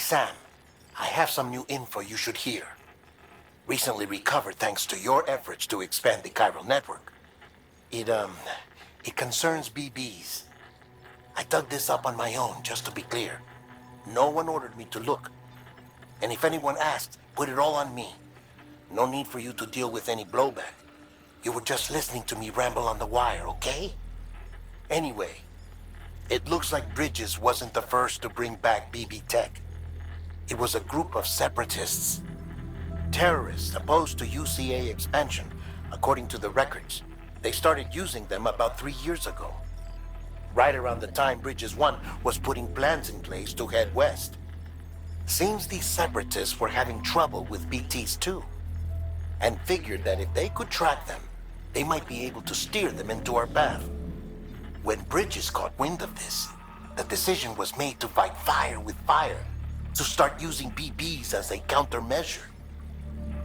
Sam, I have some new info you should hear. Recently recovered thanks to your efforts to expand the chiral network. It concerns BBs. I dug this up on my own, just to be clear. No one ordered me to look. And if anyone asked, put it all on me. No need for you to deal with any blowback. You were just listening to me ramble on the wire, okay? Anyway, it looks like Bridges wasn't the first to bring back BB tech. It was a group of separatists. Terrorists opposed to UCA expansion, according to the records. They started using them about 3 years ago. Right around the time Bridges 1 was putting plans in place to head west. Seems these separatists were having trouble with BTs too, and figured that if they could track them, they might be able to steer them into our path. When Bridges caught wind of this, the decision was made to fight fire with fire, to start using BBs as a countermeasure.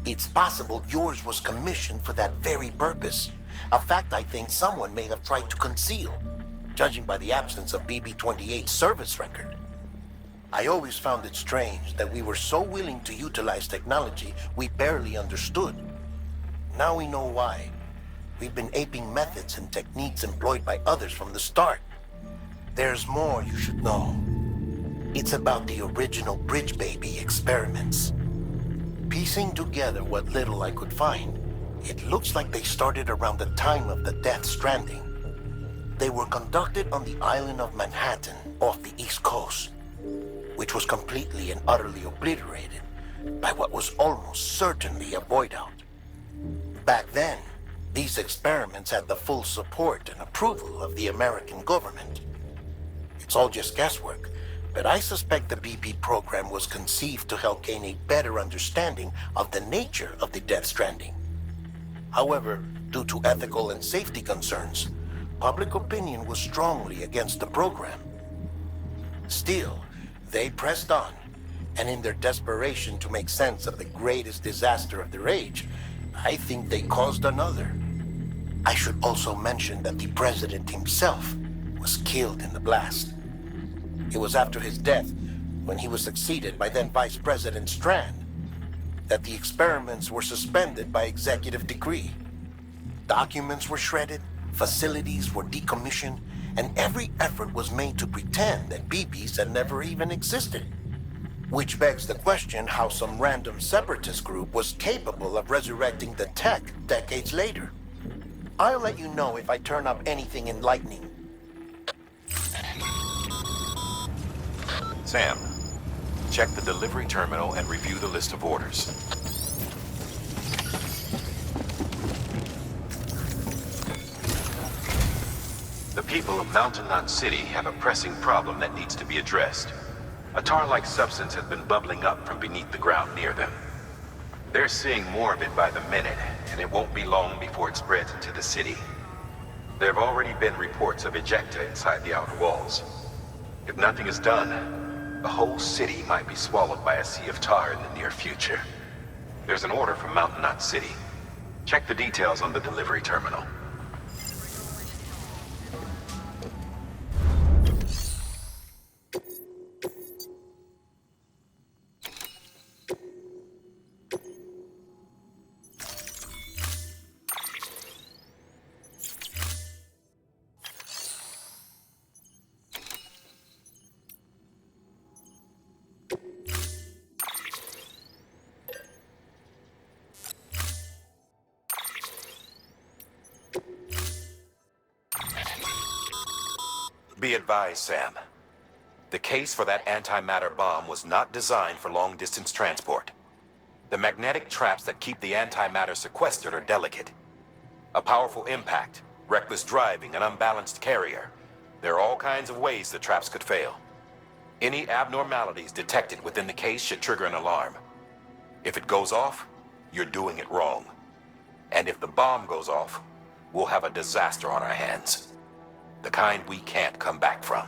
It's possible yours was commissioned for that very purpose, a fact I think someone may have tried to conceal, judging by the absence of BB-28's service record. I always found it strange that we were so willing to utilize technology we barely understood. Now we know why. We've been aping methods and techniques employed by others from the start. There's more you should know. It's about the original Bridge Baby experiments. Piecing together what little I could find, it looks like they started around the time of the Death Stranding. They were conducted on the island of Manhattan off the East Coast, which was completely and utterly obliterated by what was almost certainly a void out. Back then, these experiments had the full support and approval of the American government. It's all just guesswork, but I suspect the BP program was conceived to help gain a better understanding of the nature of the Death Stranding. However, due to ethical and safety concerns, public opinion was strongly against the program. Still, they pressed on, and in their desperation to make sense of the greatest disaster of their age, I think they caused another. I should also mention that the president himself was killed in the blast. It was after his death, when he was succeeded by then Vice President Strand, that the experiments were suspended by executive decree. Documents were shredded, facilities were decommissioned, and every effort was made to pretend that BBs had never even existed. Which begs the question how some random separatist group was capable of resurrecting the tech decades later. I'll let you know if I turn up anything enlightening. Sam, check the delivery terminal and review the list of orders. The people of Mountain Knot City have a pressing problem that needs to be addressed. A tar-like substance has been bubbling up from beneath the ground near them. They're seeing more of it by the minute, and it won't be long before it spreads into the city. There have already been reports of ejecta inside the outer walls. If nothing is done, the whole city might be swallowed by a sea of tar in the near future. There's an order from Mountain Knot City. Check the details on the delivery terminal. Be advised, Sam. The case for that antimatter bomb was not designed for long-distance transport. The magnetic traps that keep the antimatter sequestered are delicate. A powerful impact, reckless driving, an unbalanced carrier. There are all kinds of ways the traps could fail. Any abnormalities detected within the case should trigger an alarm. If it goes off, you're doing it wrong. And if the bomb goes off, we'll have a disaster on our hands. The kind we can't come back from.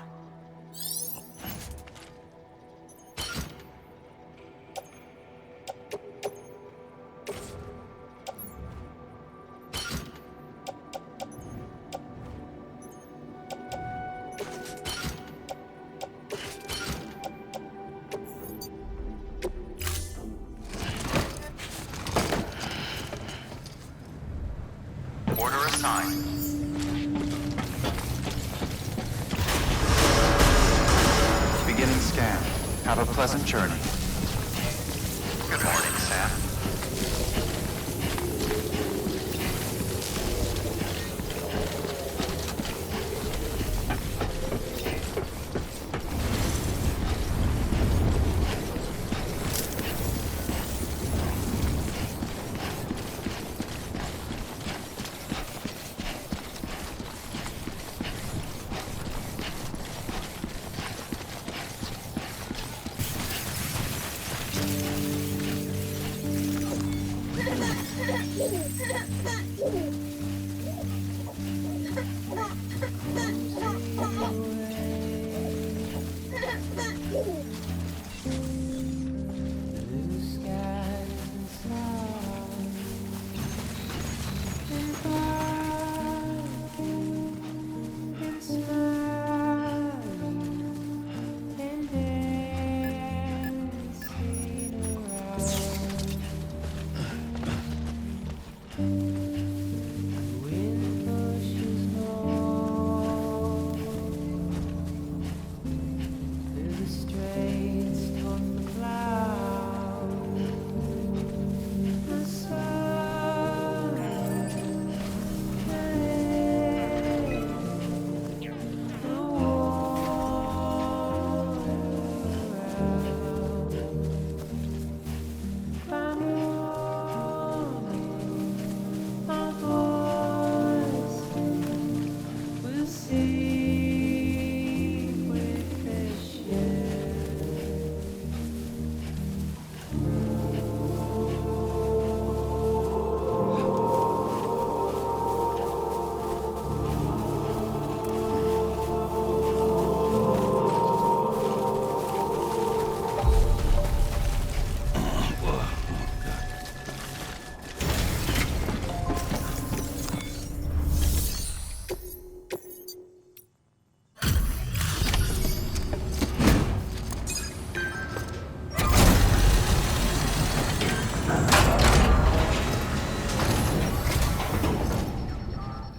a pleasant journey. Good morning, Sam.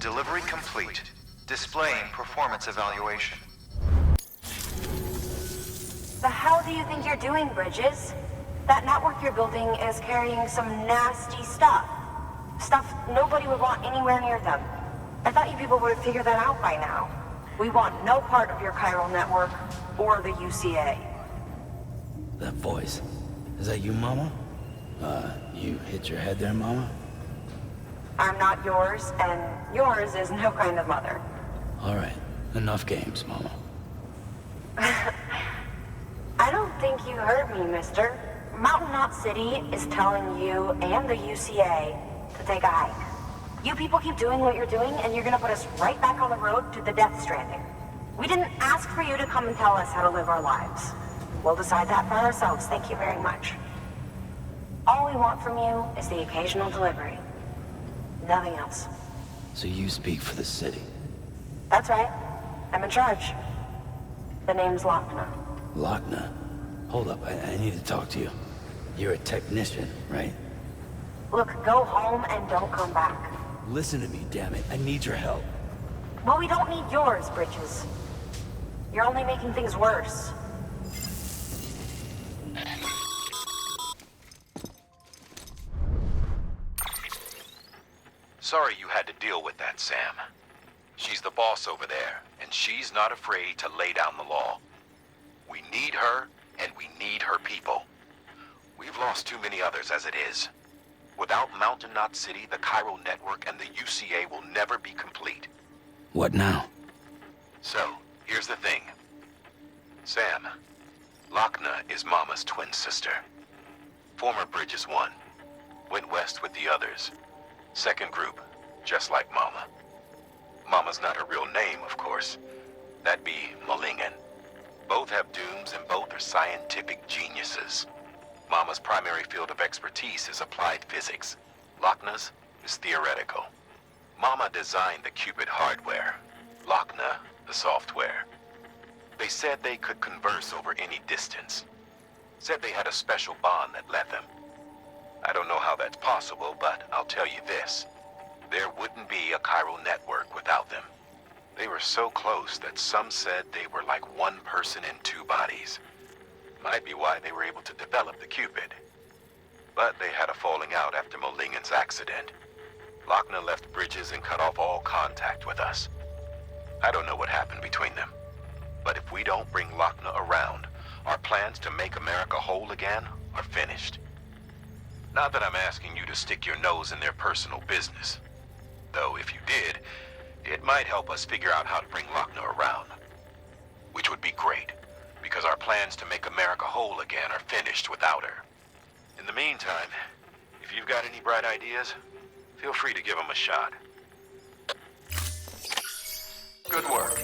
Delivery complete. Displaying performance evaluation. The hell do you think you're doing, Bridges? That network you're building is carrying some nasty stuff. Stuff nobody would want anywhere near them. I thought you people would have figured that out by now. We want no part of your chiral network or the UCA. That voice. Is that you, Mama? You hit your head there, Mama? I'm not yours, and yours is no kind of mother. All right. Enough games, Mama. I don't think you heard me, mister. Mountain Knot City is telling you and the UCA to take a hike. You people keep doing what you're doing, and you're gonna put us right back on the road to the Death Stranding. We didn't ask for you to come and tell us how to live our lives. We'll decide that for ourselves, thank you very much. All we want from you is the occasional delivery. Nothing else. So you speak for the city? That's right. I'm in charge. The name's Lochner. Lochner? Hold up, I need to talk to you. You're a technician, right? Look, go home and don't come back. Listen to me, damn it. I need your help. Well, we don't need yours, Bridges. You're only making things worse. Sorry you had to deal with that, Sam. She's the boss over there, and she's not afraid to lay down the law. We need her, and we need her people. We've lost too many others as it is. Without Mountain Knot City, the chiral network, and the UCA will never be complete. What now? So, here's the thing. Sam, Lochner is Mama's twin sister. Former Bridges 1. Went west with the others. Second group, just like Mama. Mama's not her real name, of course. That'd be Malingen. Both have dooms and both are scientific geniuses. Mama's primary field of expertise is applied physics. Lochner's is theoretical. Mama designed the Cupid hardware. Lochner, the software. They said they could converse over any distance. Said they had a special bond that led them. I don't know how that's possible, but I'll tell you this. There wouldn't be a chiral network without them. They were so close that some said they were like one person in two bodies. Might be why they were able to develop the Cupid. But they had a falling out after Molingen's accident. Lochner left Bridges and cut off all contact with us. I don't know what happened between them. But if we don't bring Lochner around, our plans to make America whole again are finished. Not that I'm asking you to stick your nose in their personal business. Though if you did, it might help us figure out how to bring Lochner around. Which would be great, because our plans to make America whole again are finished without her. In the meantime, if you've got any bright ideas, feel free to give them a shot. Good work.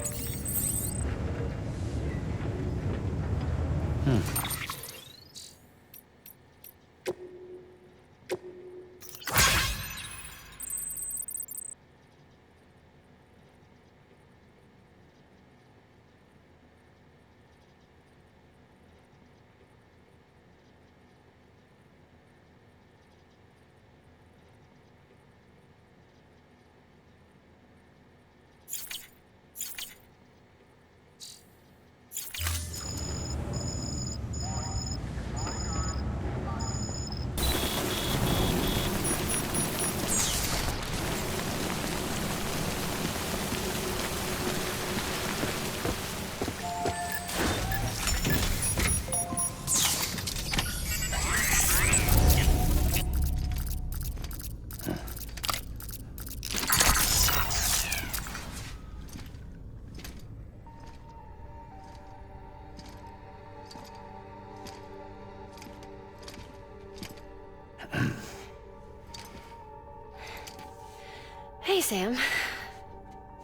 Hey, Sam.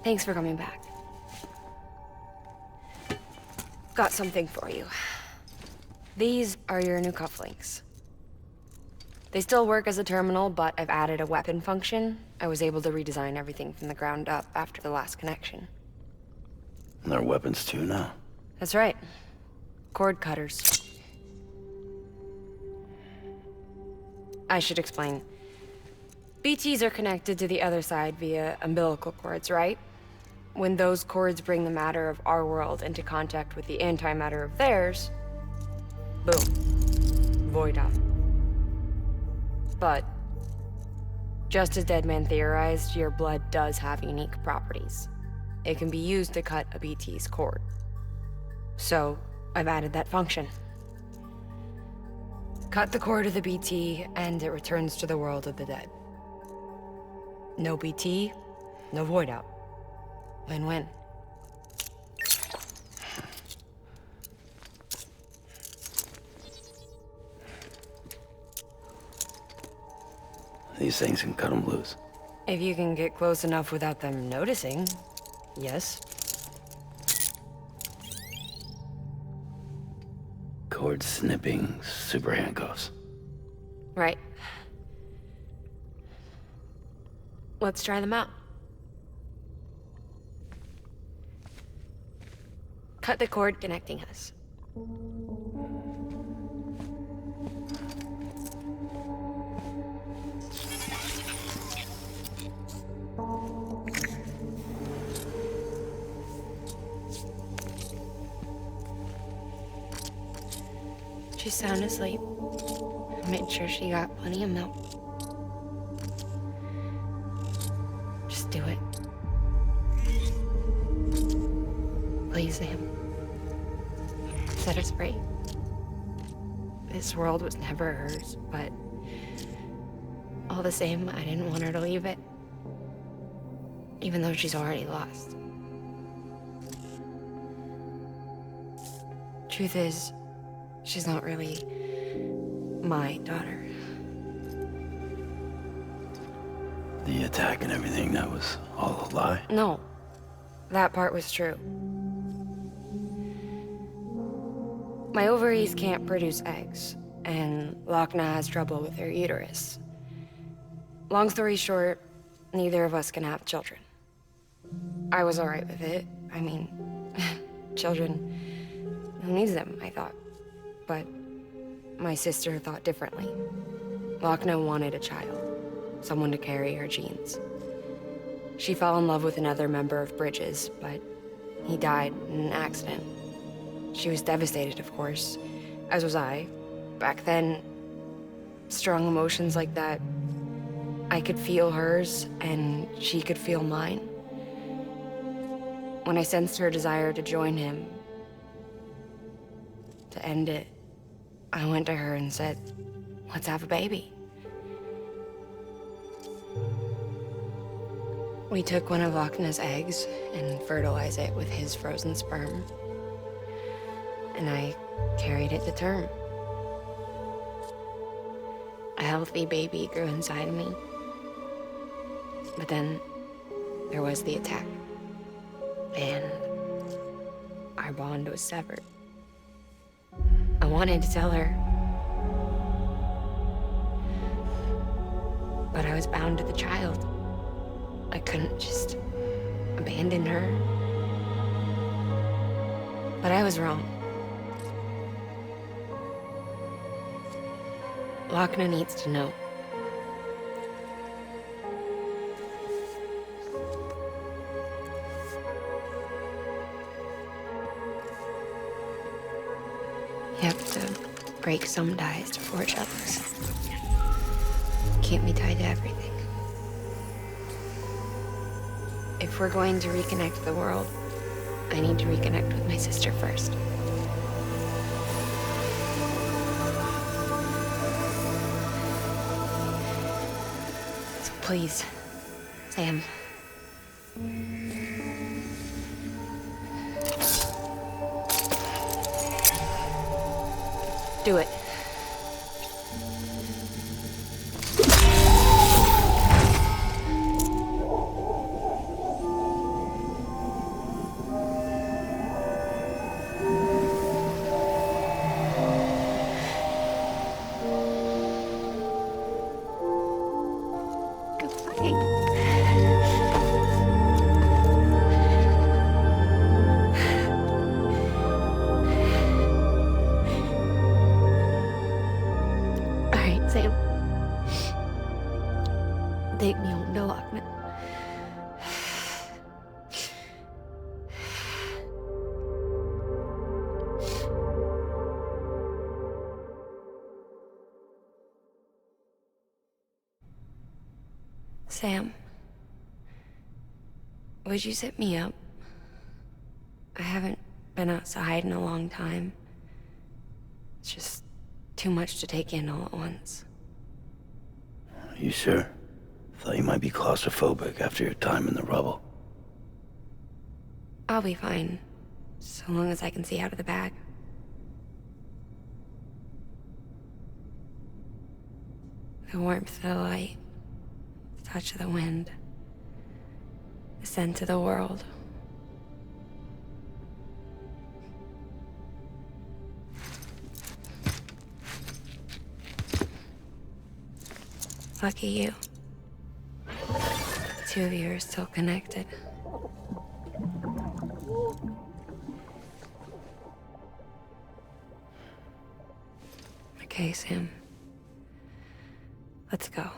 Thanks for coming back. Got something for you. These are your new cufflinks. They still work as a terminal, but I've added a weapon function. I was able to redesign everything from the ground up after the last connection. And they're weapons too now. That's right. Cord cutters. I should explain. BTs are connected to the other side via umbilical cords, right? When those cords bring the matter of our world into contact with the antimatter of theirs, boom. Void out. But, just as Deadman theorized, your blood does have unique properties. It can be used to cut a BT's cord. So, I've added that function. Cut the cord of the BT, and it returns to the world of the dead. No BT, no void out. Win-win. These things can cut them loose. If you can get close enough without them noticing, yes. Cord snipping, super handcuffs. Right. Let's try them out. Cut the cord connecting us. She's sound asleep. Made sure she got plenty of milk. Just do it. Please, Sam. Set her free. This world was never hers, but all the same, I didn't want her to leave it. Even though she's already lost. Truth is, she's not really my daughter. The attack and everything, that was all a lie? No, that part was true. My ovaries can't produce eggs, and Lochna has trouble with her uterus. Long story short, neither of us can have children. I was alright with it. I mean, children, who needs them, I thought. But my sister thought differently. Lochna wanted a child, someone to carry her genes. She fell in love with another member of Bridges, but he died in an accident. She was devastated, of course, as was I. Back then, strong emotions like that, I could feel hers, and she could feel mine. When I sensed her desire to join him, to end it, I went to her and said, let's have a baby. We took one of Akna's eggs and fertilized it with his frozen sperm. And I carried it to term. A healthy baby grew inside me. But then there was the attack. And our bond was severed. I wanted to tell her, but I was bound to the child. I couldn't just abandon her. But I was wrong. Lakna needs to know. You have to break some ties to forge others. Can't be tied to everything. If we're going to reconnect the world, I need to reconnect with my sister first. So please, Sam. Do it. Take me home to Lockman. Sam, would you sit me up? I haven't been outside in a long time. It's just too much to take in all at once. You sure? Thought you might be claustrophobic after your time in the rubble. I'll be fine, so long as I can see out of the bag. The warmth of the light, the touch of the wind, the scent of the world. Lucky you. The two of you are still connected. Okay, Sam. Let's go.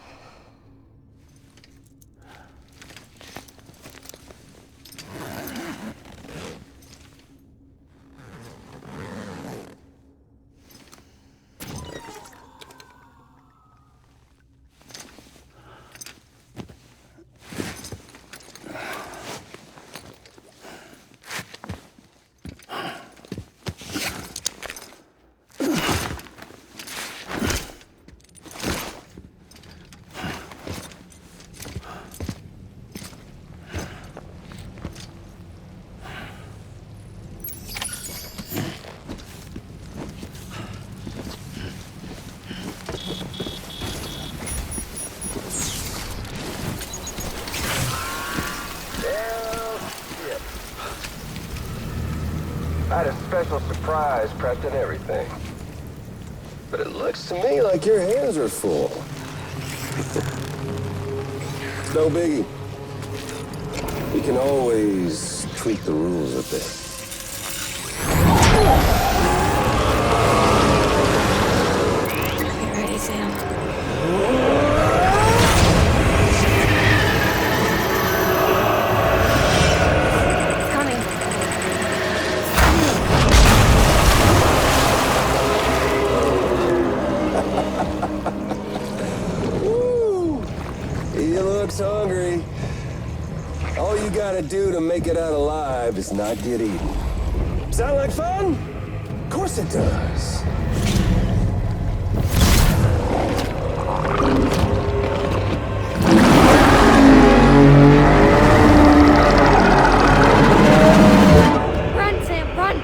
I had a special surprise prepped and everything. But it looks to me like your hands are full. No biggie. We can always tweak the rules a bit. Get ready, Sam. Coming. all you gotta do to make it out alive is not get eaten. Sound like fun? Of course it does. Run, Sam, run!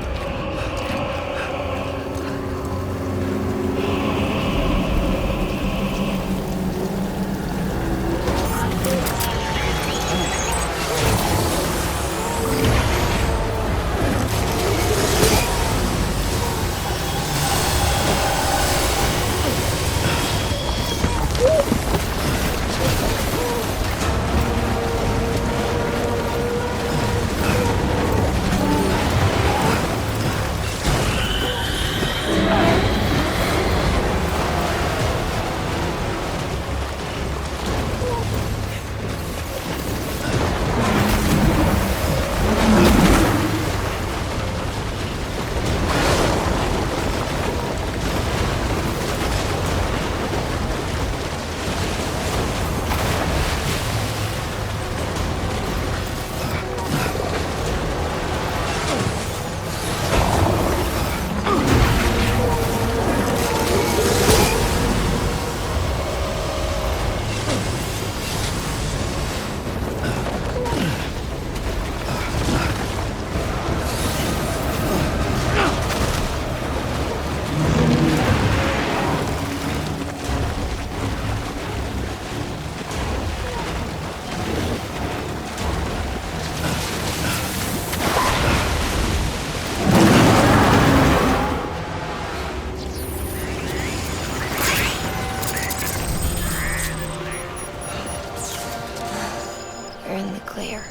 You're in the clear.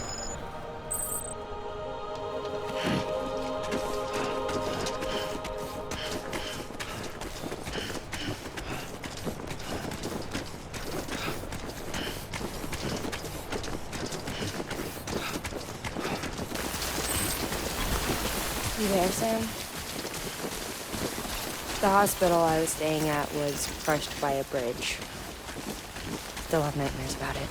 You there, Sam? The hospital I was staying at was crushed by a bridge. Still have nightmares about it.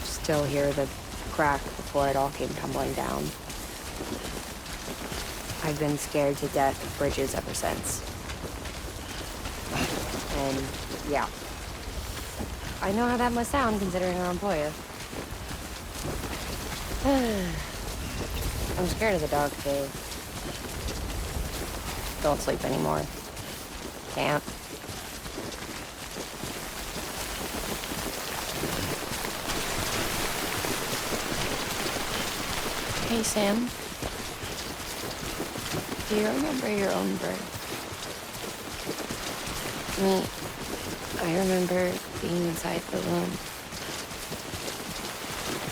Still hear the crack before it all came tumbling down. I've been scared to death of bridges ever since. And yeah, I know how that must sound considering our employer. I'm scared of the dark too. Don't sleep anymore. Can't. Hey, Sam. Do you remember your own birth? I remember being inside the womb.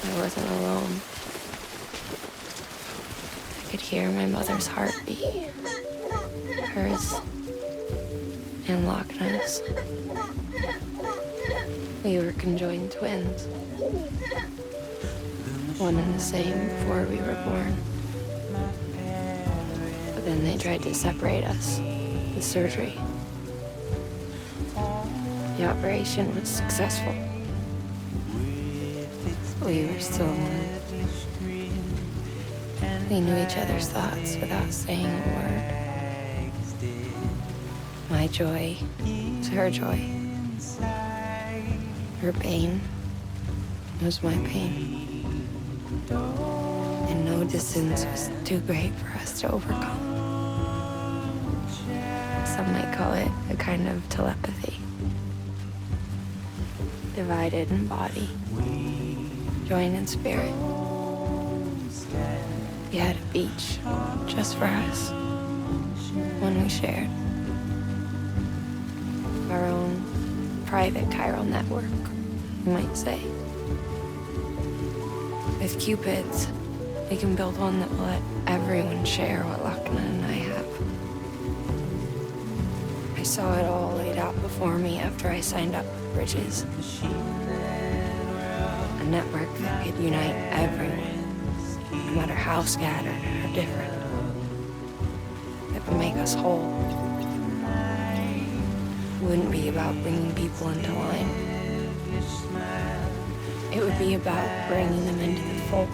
I wasn't alone. I could hear my mother's heartbeat. Hers. And Loch Ness. We were conjoined twins. One and the same before we were born. But then they tried to separate us with surgery. The operation was successful. We were still one. We knew each other's thoughts without saying a word. My joy was her joy. Her pain was my pain. And no distance was too great for us to overcome. Some might call it a kind of telepathy. Divided in body, joined in spirit. We had a beach just for us, one we shared. Our own private chiral network, you might say. With Cupids, we can build one that will let everyone share what Lakna and I have. I saw it all laid out before me after I signed up with Bridges. A network that could unite everyone, no matter how scattered or different. That would make us whole. It wouldn't be about bringing people into line. It would be about bringing them into the fold,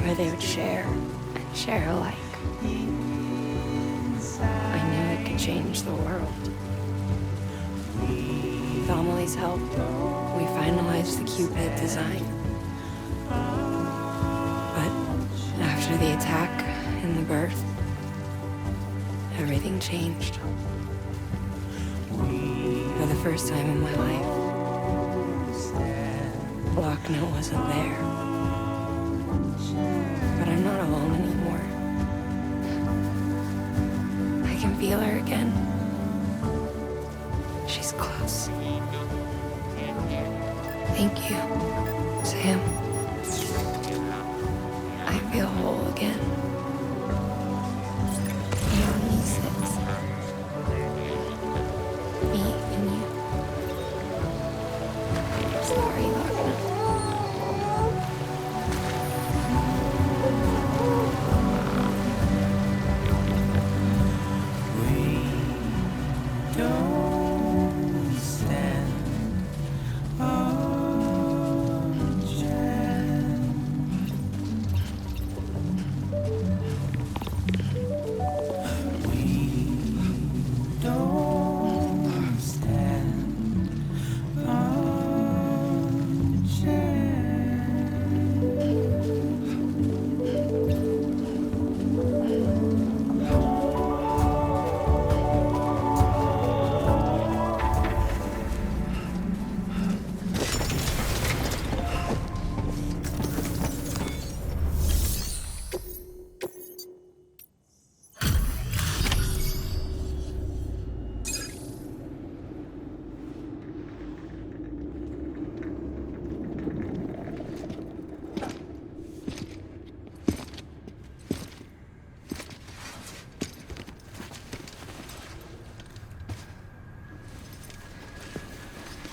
where they would share and share alike. I knew it could change the world. With Amelie's help, we finalized the Cupid design. But after the attack and the birth, everything changed. For the first time in my life, Lochner wasn't there. But I'm not alone anymore. I can feel her again. She's close. Thank you, Sam. I feel whole again. You and me, Six. Me and you. Sorry, Lochner.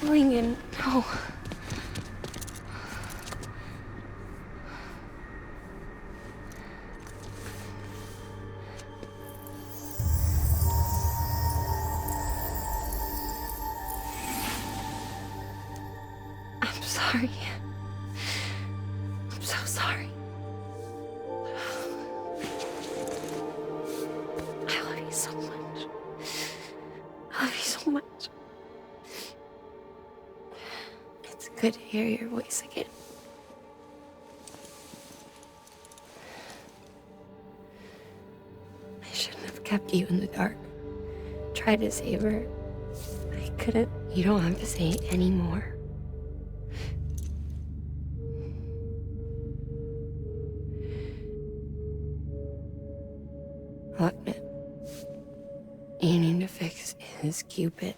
Lincoln, no. I'm sorry. I'm so sorry. I love you so much. I love you so much. It's good to hear your voice again. I shouldn't have kept you in the dark. Tried to save her. I couldn't. You don't have to say any more. Lochner, you need to fix his Cupid.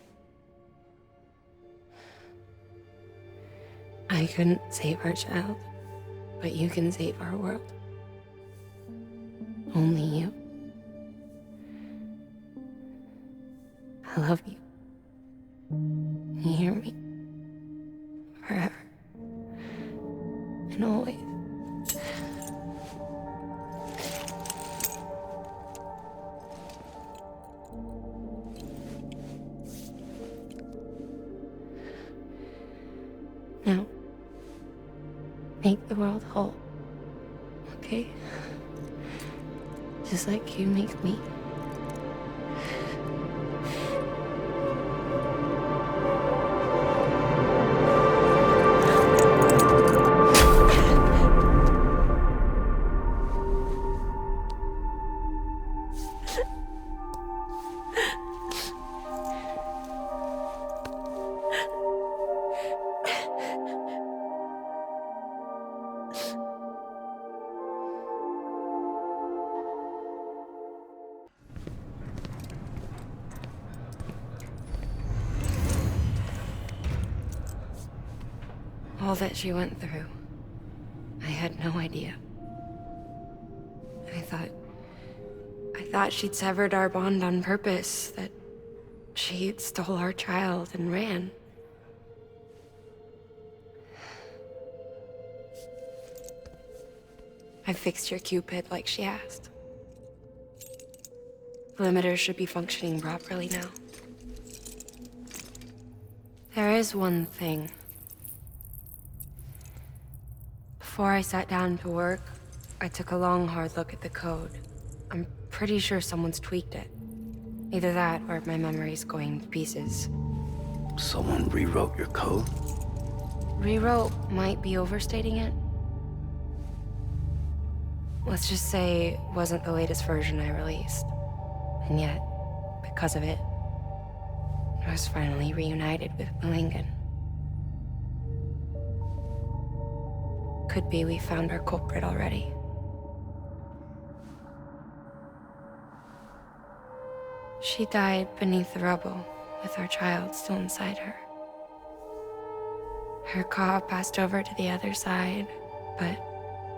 I couldn't save our child, but you can save our world. Only you. I love you. You hear me? Forever. And always. Now, make the world whole, okay? Just like you make me. All that she went through, I had no idea. I thought she'd severed our bond on purpose, that she stole our child and ran. I fixed your Cupid like she asked. The limiter should be functioning properly now. There is one thing. Before I sat down to work, I took a long, hard look at the code. I'm pretty sure someone's tweaked it. Either that, or my memory's going to pieces. Someone rewrote your code? Rewrote might be overstating it. Let's just say it wasn't the latest version I released. And yet, because of it, I was finally reunited with Malingen. Could be we found our culprit already. She died beneath the rubble, with our child still inside her. Her Ka passed over to the other side, but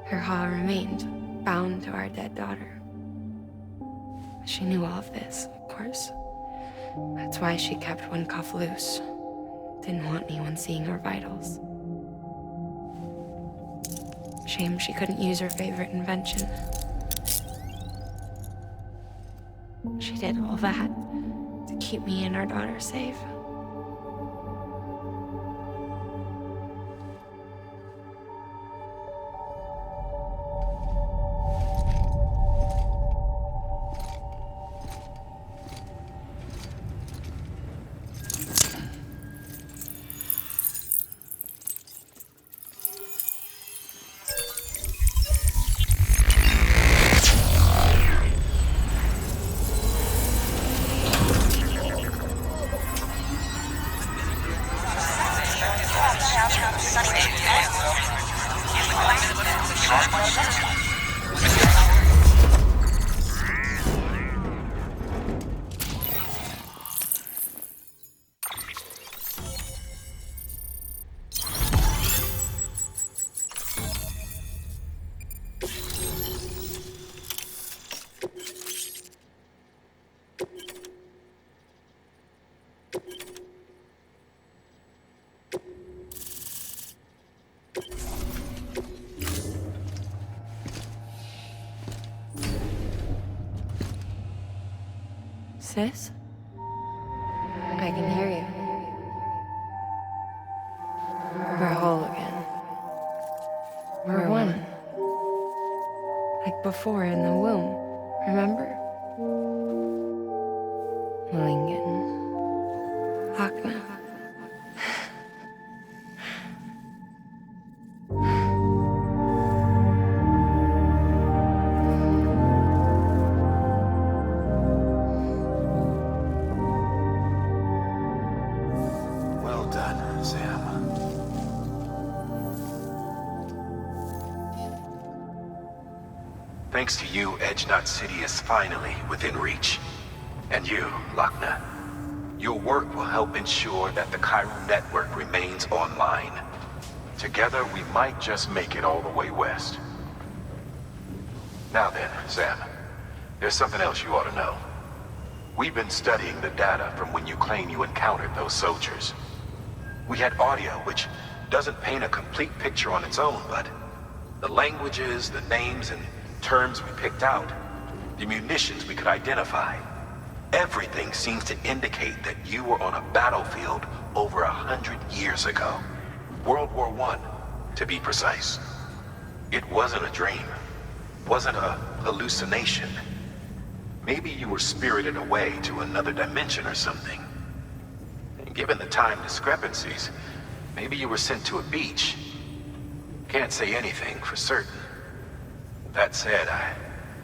her Ha remained, bound to our dead daughter. She knew all of this, of course. That's why she kept one cuff loose. Didn't want anyone seeing her vitals. Shame she couldn't use her favorite invention. She did all that to keep me and our daughter safe. Sis? I can hear you. We're whole again. We're one. Like before in the womb, remember? Malingen. Akna. Well done, Sam. Thanks to you, Edge Knot City is finally within reach. And you, Lakna. Your work will help ensure that the Chiral Network remains online. Together, we might just make it all the way west. Now then, Sam, there's something else you ought to know. We've been studying the data from when you claim you encountered those soldiers. We had audio, which doesn't paint a complete picture on its own, but the languages, the names, and terms we picked out, the munitions we could identify, everything seems to indicate that you were on a battlefield over 100 years ago. World War I, to be precise. It wasn't a dream. Wasn't a hallucination. Maybe you were spirited away to another dimension or something. And given the time discrepancies, maybe you were sent to a beach. Can't say anything for certain. That said,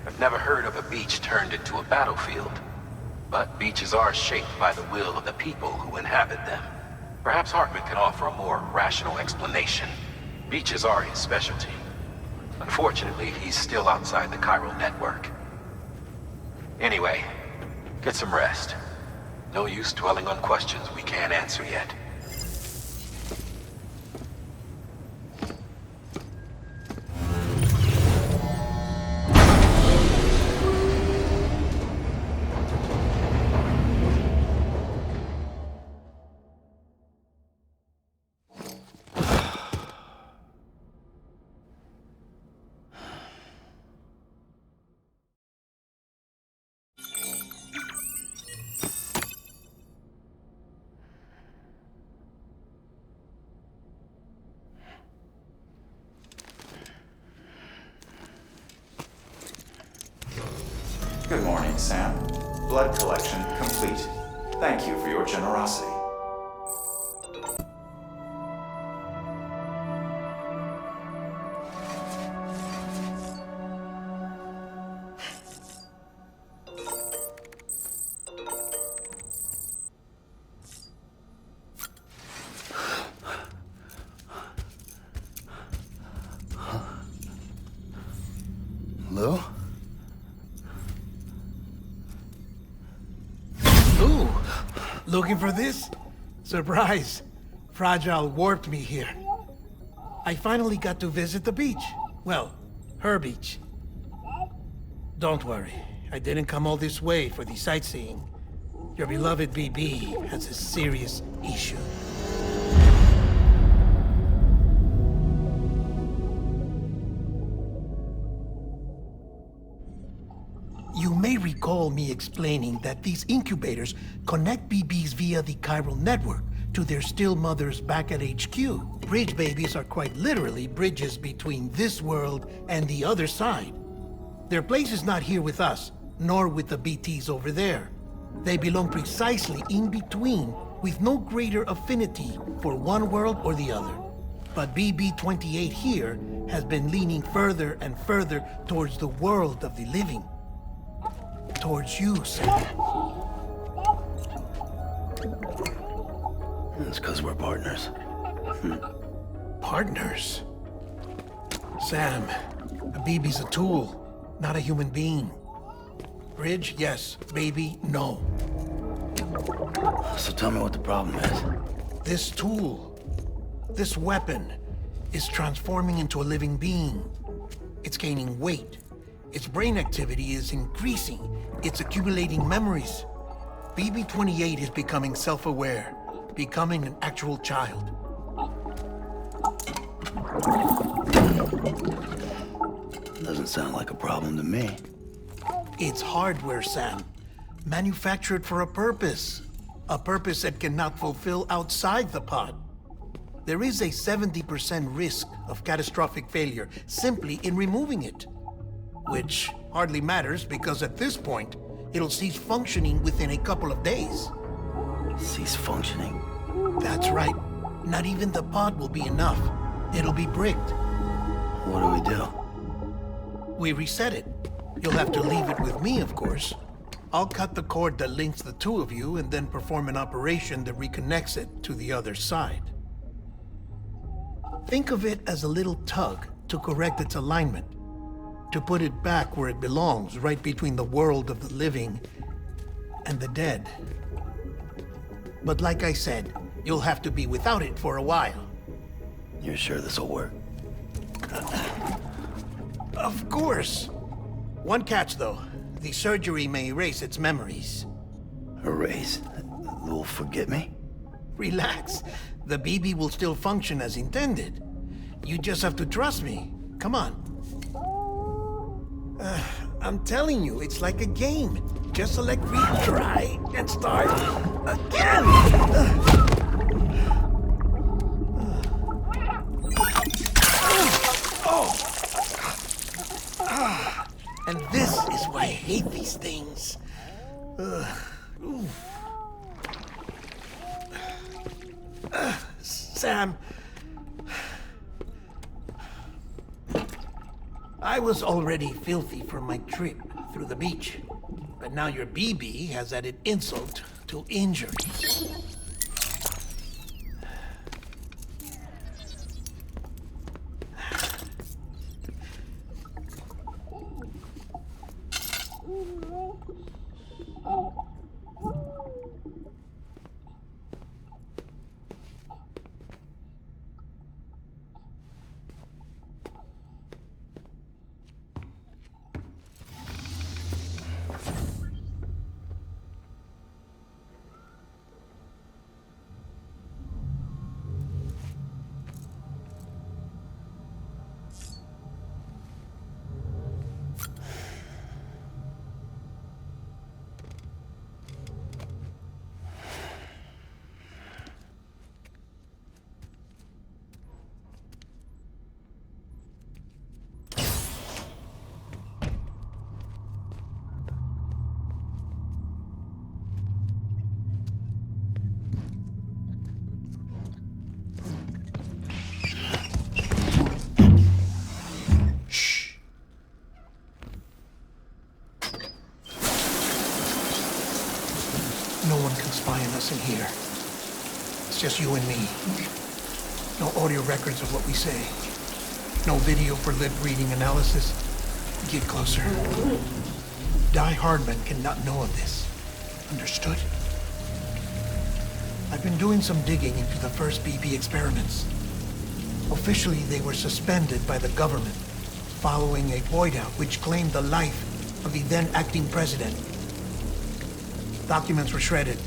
I've never heard of a beach turned into a battlefield. But beaches are shaped by the will of the people who inhabit them. Perhaps Hartman can offer a more rational explanation. Beaches are his specialty. Unfortunately, he's still outside the Chiral Network. Anyway, get some rest. No use dwelling on questions we can't answer yet. morning, Sam. Blood collection complete. Thank you for your generosity. Lou? Ooh, looking for this? Surprise. Fragile warped me here. I finally got to visit the beach. Well, her beach. Don't worry, I didn't come all this way for the sightseeing. Your beloved BB has a serious issue. You may recall me explaining that these incubators connect BBs via the chiral network to their still mothers back at HQ. Bridge babies are quite literally bridges between this world and the other side. Their place is not here with us, nor with the BTs over there. They belong precisely in between, with no greater affinity for one world or the other. But BB-28 here has been leaning further and further towards the world of the living. Towards you, Sam. It's because we're partners. Partners? Sam, a BB's a tool, not a human being. Bridge, yes. Baby, no. So tell me what the problem is. This tool, this weapon, is transforming into a living being. It's gaining weight. Its brain activity is increasing. It's accumulating memories. BB-28 is becoming self-aware, becoming an actual child. Doesn't sound like a problem to me. It's hardware, Sam. Manufactured for a purpose. A purpose that cannot fulfill outside the pod. There is a 70% risk of catastrophic failure simply in removing it. Which hardly matters because at this point, it'll cease functioning within a couple of days. Cease functioning? That's right. Not even the pod will be enough. It'll be bricked. What do we do? We reset it. You'll have to leave it with me, of course. I'll cut the cord that links the two of you and then perform an operation that reconnects it to the other side. Think of it as a little tug to correct its alignment. To put it back where it belongs, right between the world of the living and the dead. But like I said, you'll have to be without it for a while. You're sure this'll work? Of course. One catch, though. The surgery may erase its memories. Erase? Will forget me? Relax. The BB will still function as intended. You just have to trust me. Come on. I'm telling you, it's like a game. Just select retry and start again! And this is why I hate these things. Sam, I was already filthy from my trip through the beach, but now your BB has added insult to injury. us in here. It's just you and me. No audio records of what we say. No video for lip reading analysis. Get closer. Die Hardman cannot know of this. Understood? I've been doing some digging into the first BB experiments. Officially, they were suspended by the government following a void out which claimed the life of the then acting president. Documents were shredded.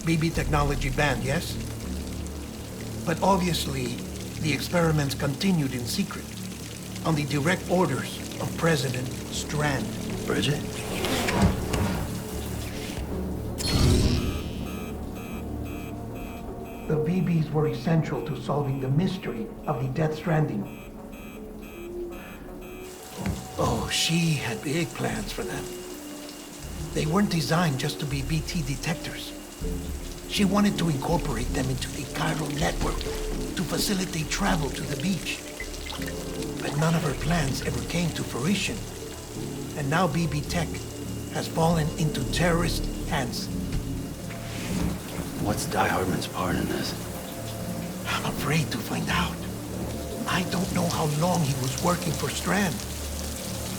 BB technology banned, yes? But obviously, the experiments continued in secret, on the direct orders of President Strand. Bridget? The BBs were essential to solving the mystery of the Death Stranding. Oh, she had big plans for them. They weren't designed just to be BT detectors. She wanted to incorporate them into the chiral network to facilitate travel to the beach. But none of her plans ever came to fruition. And now BB Tech has fallen into terrorist hands. What's Die Hardman's part in this? I'm afraid to find out. I don't know how long he was working for Strand.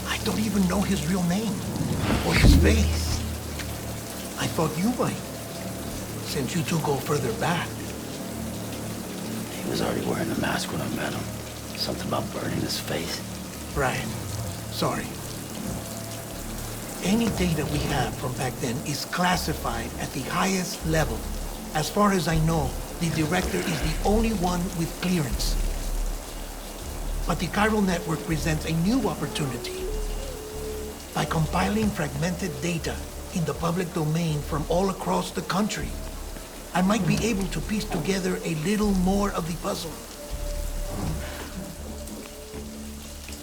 I don't even know his real name or his face. I thought you might, since you two go further back. He was already wearing a mask when I met him. Something about burning his face. Right. Sorry. Any data we have from back then is classified at the highest level. As far as I know, the director is the only one with clearance. But the chiral network presents a new opportunity. By compiling fragmented data in the public domain from all across the country, I might be able to piece together a little more of the puzzle.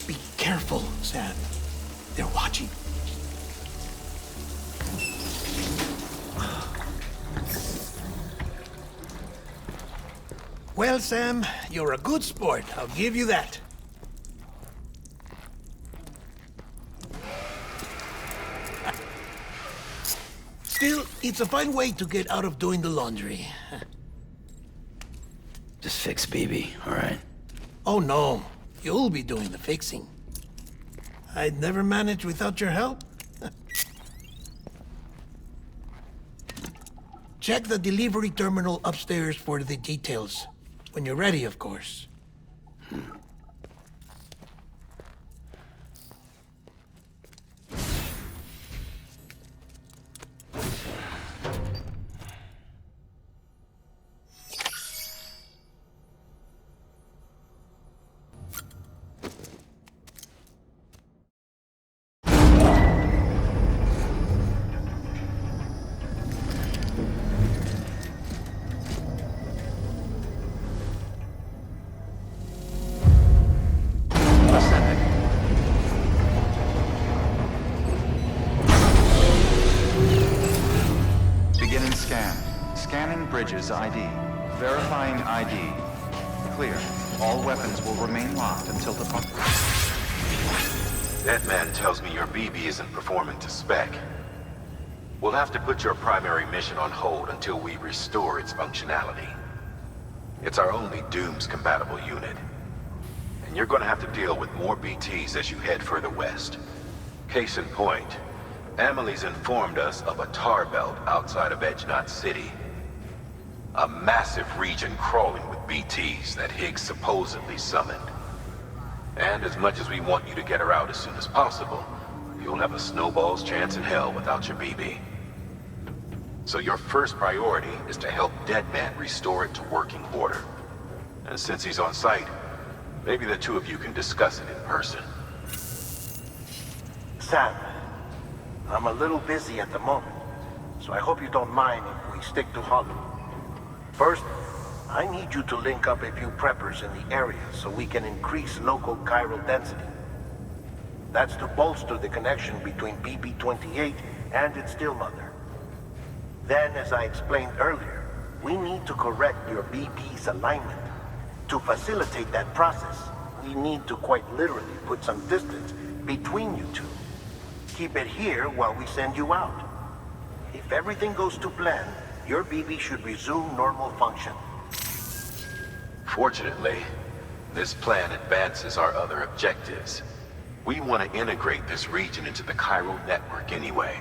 Be careful, Sam. They're watching. Well, Sam, you're a good sport. I'll give you that. Still, it's a fine way to get out of doing the laundry. Just fix BB, all right? Oh, no. You'll be doing the fixing. I'd never manage without your help. Check the delivery terminal upstairs for the details. When you're ready, of course. Bridges ID. Verifying ID. Clear. All weapons will remain locked until the pump. That man tells me your BB isn't performing to spec. We'll have to put your primary mission on hold until we restore its functionality. It's our only Dooms-compatible unit. And you're gonna have to deal with more BTs as you head further west. Case in point, Amelie's informed us of a tar belt outside of Edge Knot City. A massive region crawling with BTs that Higgs supposedly summoned. And as much as we want you to get her out as soon as possible, you'll have a snowball's chance in hell without your BB. So your first priority is to help Deadman restore it to working order. And since he's on site, maybe the two of you can discuss it in person. Sam, I'm a little busy at the moment, so I hope you don't mind if we stick to Hollywood. First, I need you to link up a few preppers in the area so we can increase local chiral density. That's to bolster the connection between BB-28 and its still mother. Then, as I explained earlier, we need to correct your BB's alignment. To facilitate that process, we need to quite literally put some distance between you two. Keep it here while we send you out. If everything goes to plan, your BB should resume normal function. Fortunately, this plan advances our other objectives. We want to integrate this region into the chiral network anyway.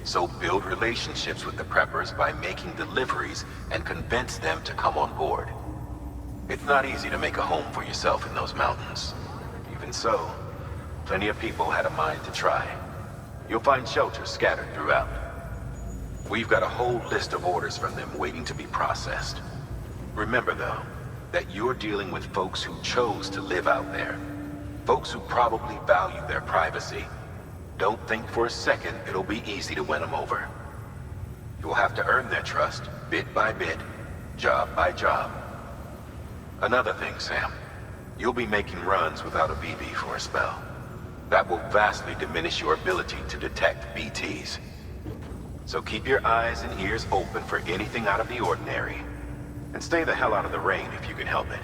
So build relationships with the preppers by making deliveries and convince them to come on board. It's not easy to make a home for yourself in those mountains. Even so, plenty of people had a mind to try. You'll find shelters scattered throughout. We've got a whole list of orders from them waiting to be processed. Remember, though, that you're dealing with folks who chose to live out there. Folks who probably value their privacy. Don't think for a second it'll be easy to win them over. You'll have to earn their trust, bit by bit, job by job. Another thing, Sam. You'll be making runs without a BB for a spell. That will vastly diminish your ability to detect BTs. So keep your eyes and ears open for anything out of the ordinary. And stay the hell out of the rain if you can help it.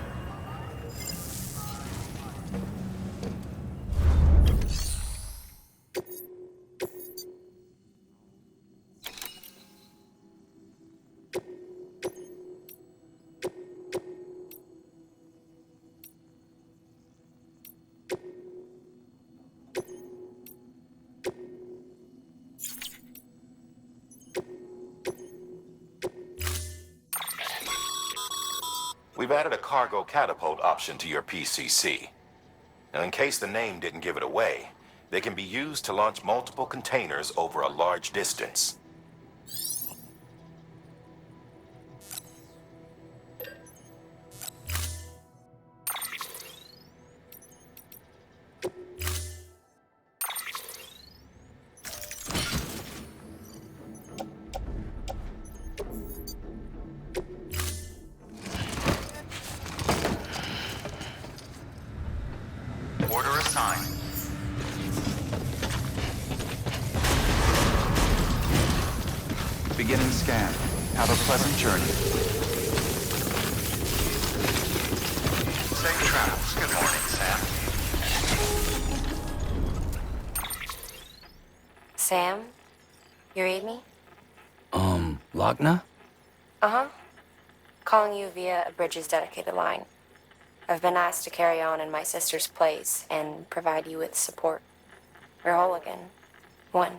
We've added a cargo catapult option to your PCC. Now, in case the name didn't give it away, they can be used to launch multiple containers over a large distance. Order assigned. Beginning scan. Have a pleasant journey. Safe travels. Good morning, Sam. Sam? You read me? Lochna? Uh-huh. Calling you via a Bridges dedicated line. I've been asked to carry on in my sister's place and provide you with support. We're whole again. One.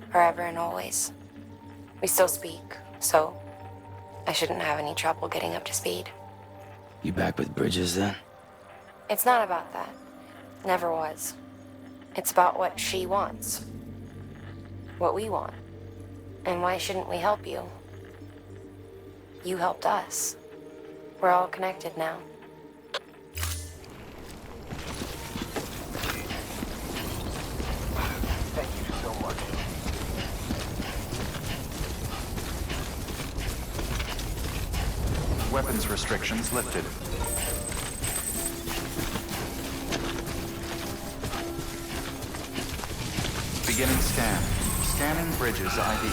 Forever and always. We still speak, so I shouldn't have any trouble getting up to speed. You back with Bridges then? It's not about that. Never was. It's about what she wants. What we want. And why shouldn't we help you? You helped us. We're all connected now. Thank you so much. Weapons restrictions lifted. Beginning scan. Scanning Bridges ID.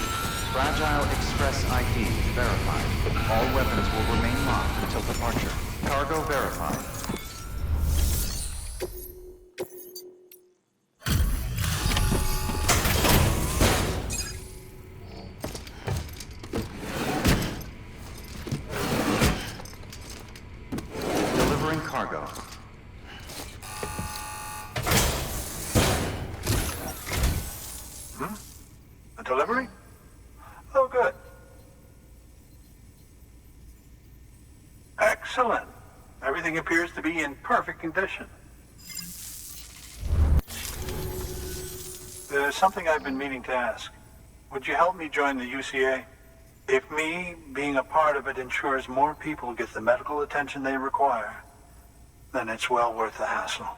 Fragile Express ID verified. All weapons will remain locked until departure. Cargo verified. Delivering cargo. A delivery? Oh, good. Excellent. Everything appears to be in perfect condition. There's something I've been meaning to ask. Would you help me join the UCA? If me being a part of it ensures more people get the medical attention they require, then it's well worth the hassle.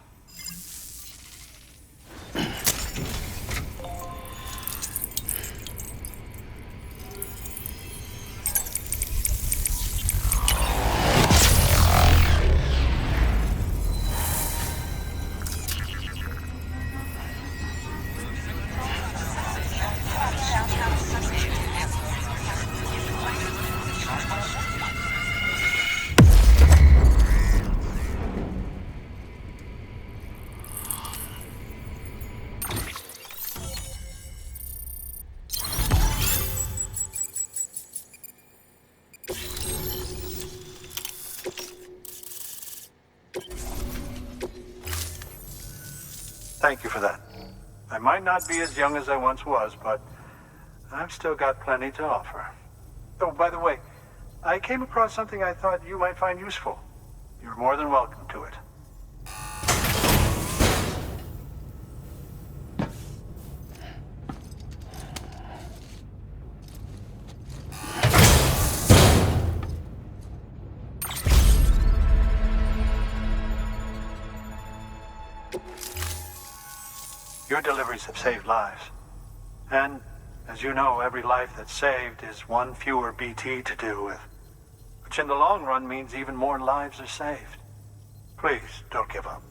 Thank you for that. I might not be as young as I once was, but I've still got plenty to offer. Oh, by the way, I came across something I thought you might find useful. You're more than welcome to it. Your deliveries have saved lives. And, as you know, every life that's saved is one fewer BT to deal with. Which in the long run means even more lives are saved. Please, don't give up.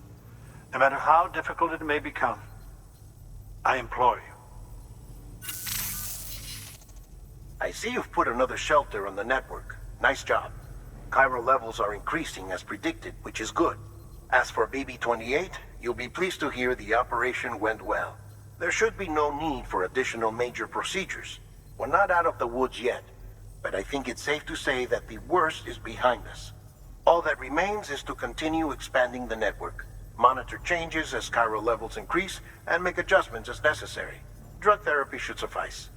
No matter how difficult it may become. I implore you. I see you've put another shelter on the network. Nice job. Chiral levels are increasing as predicted, which is good. As for BB-28, you'll be pleased to hear the operation went well. There should be no need for additional major procedures. We're not out of the woods yet, but I think it's safe to say that the worst is behind us. All that remains is to continue expanding the network, monitor changes as chiral levels increase, and make adjustments as necessary. Drug therapy should suffice.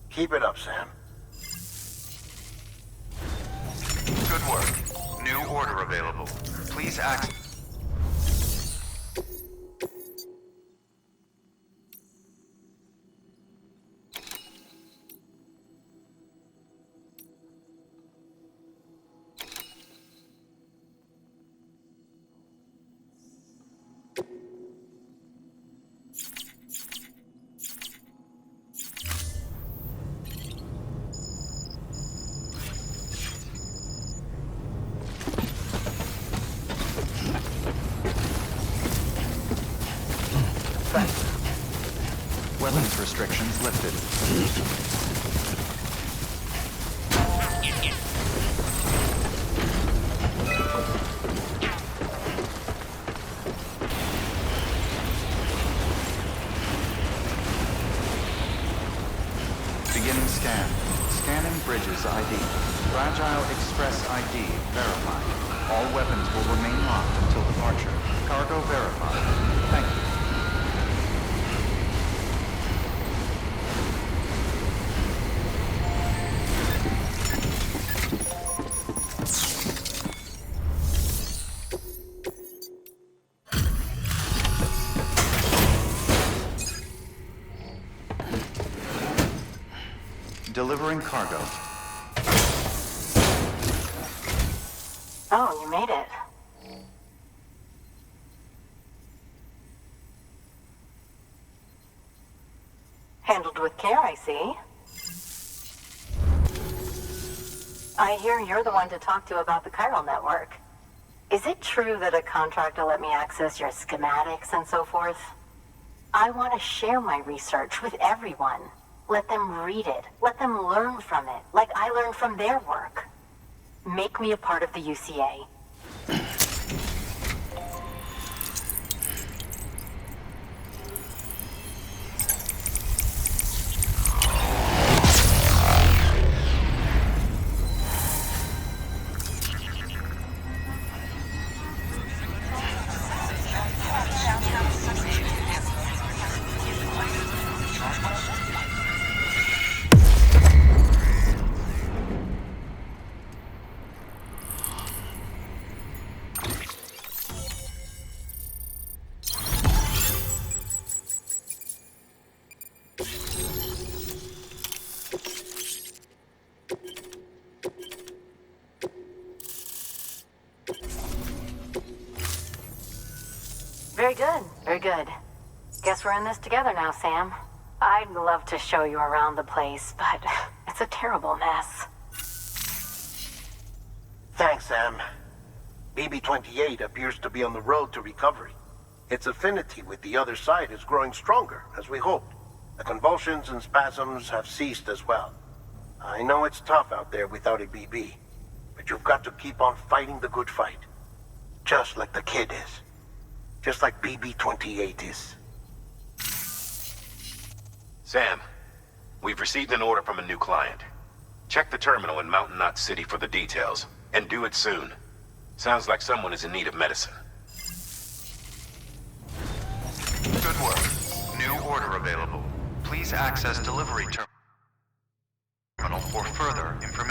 Keep it up, Sam. Good work. New order available. Please act. Weapons restrictions lifted. Beginning scan. Scanning bridges ID. Fragile Express ID verified. All weapons will remain locked until departure. Cargo verified. Thank you. Delivering cargo. Oh, you made it. Handled with care, I see. I hear you're the one to talk to about the chiral network. Is it true that a contractor let me access your schematics and so forth? I want to share my research with everyone. Let them read it. Let them learn from it, like I learned from their work. Make me a part of the UCA. Very good, very good. Guess we're in this together now, Sam. I'd love to show you around the place, but it's a terrible mess. Thanks, Sam. BB-28 appears to be on the road to recovery. Its affinity with the other side is growing stronger, as we hoped. The convulsions and spasms have ceased as well. I know it's tough out there without a BB, but you've got to keep on fighting the good fight. Just like the kid is. Just like BB-28 is. Sam, we've received an order from a new client. Check the terminal in Mountain Knot City for the details, and do it soon. Sounds like someone is in need of medicine. Good work. New order available. Please access delivery terminal for further information.